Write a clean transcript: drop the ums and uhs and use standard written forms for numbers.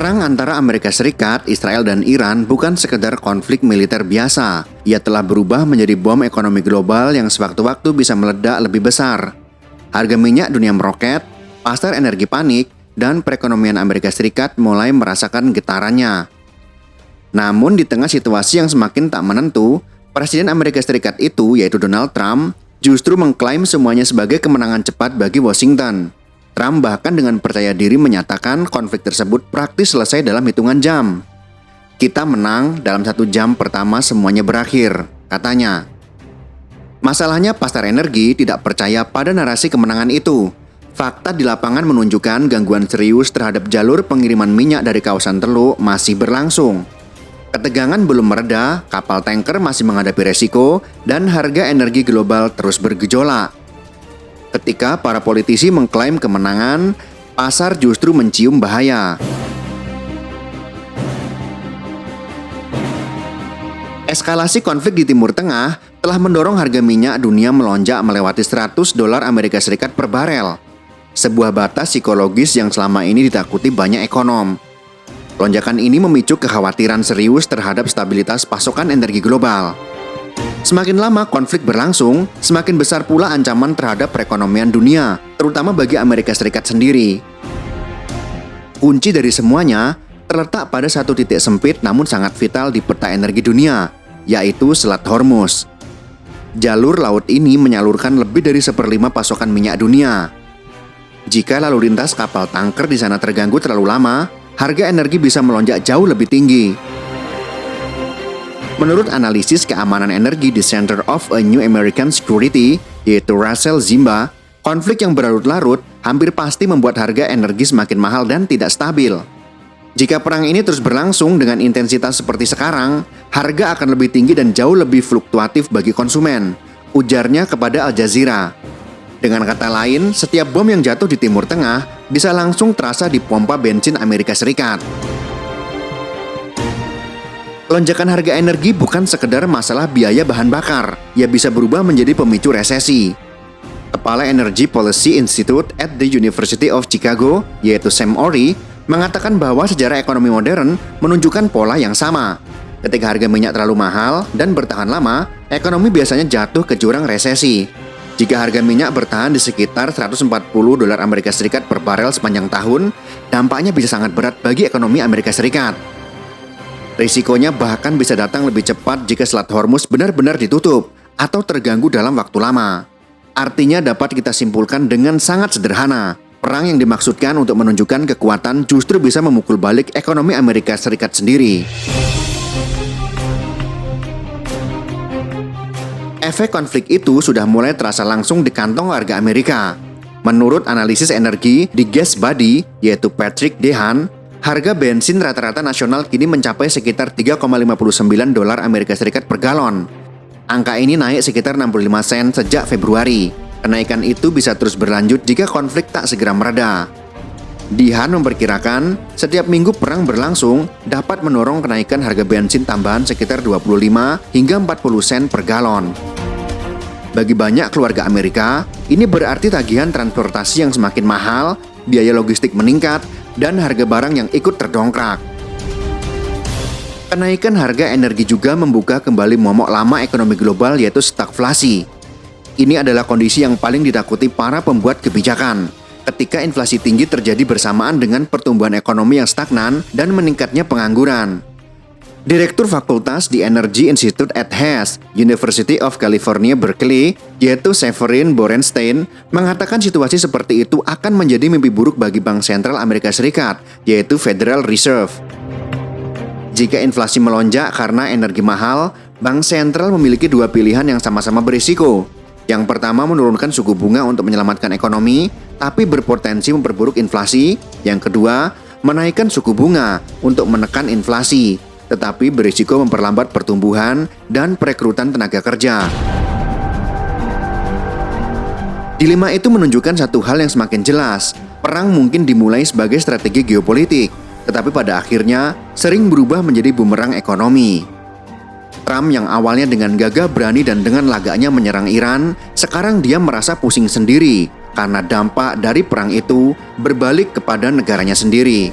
Perang antara Amerika Serikat, Israel, dan Iran bukan sekedar konflik militer biasa. Ia telah berubah menjadi bom ekonomi global yang sewaktu-waktu bisa meledak lebih besar. Harga minyak dunia meroket, pasar energi panik, dan perekonomian Amerika Serikat mulai merasakan getarannya. Namun di tengah situasi yang semakin tak menentu, Presiden Amerika Serikat itu, yaitu Donald Trump, justru mengklaim semuanya sebagai kemenangan cepat bagi Washington. Trump bahkan dengan percaya diri menyatakan konflik tersebut praktis selesai dalam hitungan jam. "Kita menang, dalam 1 jam pertama semuanya berakhir," katanya. Masalahnya pasar energi tidak percaya pada narasi kemenangan itu. Fakta di lapangan menunjukkan gangguan serius terhadap jalur pengiriman minyak dari kawasan Teluk masih berlangsung. Ketegangan belum mereda, kapal tanker masih menghadapi resiko, dan harga energi global terus bergejolak. Ketika para politisi mengklaim kemenangan, pasar justru mencium bahaya. Eskalasi konflik di Timur Tengah telah mendorong harga minyak dunia melonjak melewati $100 Amerika Serikat per barel. Sebuah batas psikologis yang selama ini ditakuti banyak ekonom. Lonjakan ini memicu kekhawatiran serius terhadap stabilitas pasokan energi global. Semakin lama konflik berlangsung, semakin besar pula ancaman terhadap perekonomian dunia, terutama bagi Amerika Serikat sendiri. Kunci dari semuanya terletak pada satu titik sempit namun sangat vital di peta energi dunia, yaitu Selat Hormuz. Jalur laut ini menyalurkan lebih dari 1/5 pasokan minyak dunia. Jika lalu lintas kapal tanker di sana terganggu terlalu lama, harga energi bisa melonjak jauh lebih tinggi. Menurut analisis keamanan energi di Center of a New American Security, yaitu Russell Zimba, konflik yang berlarut-larut hampir pasti membuat harga energi semakin mahal dan tidak stabil. Jika perang ini terus berlangsung dengan intensitas seperti sekarang, harga akan lebih tinggi dan jauh lebih fluktuatif bagi konsumen, ujarnya kepada Al Jazeera. Dengan kata lain, setiap bom yang jatuh di Timur Tengah bisa langsung terasa di pompa bensin Amerika Serikat. Lonjakan harga energi bukan sekedar masalah biaya bahan bakar, ia bisa berubah menjadi pemicu resesi. Kepala Energy Policy Institute at the University of Chicago, yaitu Sam Ori, mengatakan bahwa sejarah ekonomi modern menunjukkan pola yang sama. Ketika harga minyak terlalu mahal dan bertahan lama, ekonomi biasanya jatuh ke jurang resesi. Jika harga minyak bertahan di sekitar $140 Amerika Serikat per barel sepanjang tahun, dampaknya bisa sangat berat bagi ekonomi Amerika Serikat. Risikonya bahkan bisa datang lebih cepat jika Selat Hormuz benar-benar ditutup atau terganggu dalam waktu lama. Artinya dapat kita simpulkan dengan sangat sederhana, perang yang dimaksudkan untuk menunjukkan kekuatan justru bisa memukul balik ekonomi Amerika Serikat sendiri. Efek konflik itu sudah mulai terasa langsung di kantong warga Amerika. Menurut analisis energi di Gas Buddy, yaitu Patrick Dehan, harga bensin rata-rata nasional kini mencapai sekitar $3,59 Amerika Serikat per galon. Angka ini naik sekitar 65 sen sejak Februari. Kenaikan itu bisa terus berlanjut jika konflik tak segera mereda. Dehan memperkirakan setiap minggu perang berlangsung dapat mendorong kenaikan harga bensin tambahan sekitar 25 hingga 40 sen per galon. Bagi banyak keluarga Amerika, ini berarti tagihan transportasi yang semakin mahal, biaya logistik meningkat, dan harga barang yang ikut terdongkrak. Kenaikan harga energi juga membuka kembali momok lama ekonomi global, yaitu stagflasi. Ini adalah kondisi yang paling ditakuti para pembuat kebijakan. Ketika inflasi tinggi terjadi bersamaan dengan pertumbuhan ekonomi yang stagnan dan meningkatnya pengangguran. Direktur Fakultas di Energy Institute at Hayes, University of California, Berkeley, yaitu Severin Borenstein, mengatakan situasi seperti itu akan menjadi mimpi buruk bagi Bank Sentral Amerika Serikat, yaitu Federal Reserve. Jika inflasi melonjak karena energi mahal, Bank Sentral memiliki dua pilihan yang sama-sama berisiko. Yang pertama, menurunkan suku bunga untuk menyelamatkan ekonomi, tapi berpotensi memperburuk inflasi. Yang kedua, menaikkan suku bunga untuk menekan inflasi, tetapi berisiko memperlambat pertumbuhan dan perekrutan tenaga kerja. Dilema itu menunjukkan satu hal yang semakin jelas. Perang mungkin dimulai sebagai strategi geopolitik, tetapi pada akhirnya sering berubah menjadi bumerang ekonomi. Trump yang awalnya dengan gagah berani dan dengan lagaknya menyerang Iran, sekarang dia merasa pusing sendiri karena dampak dari perang itu berbalik kepada negaranya sendiri.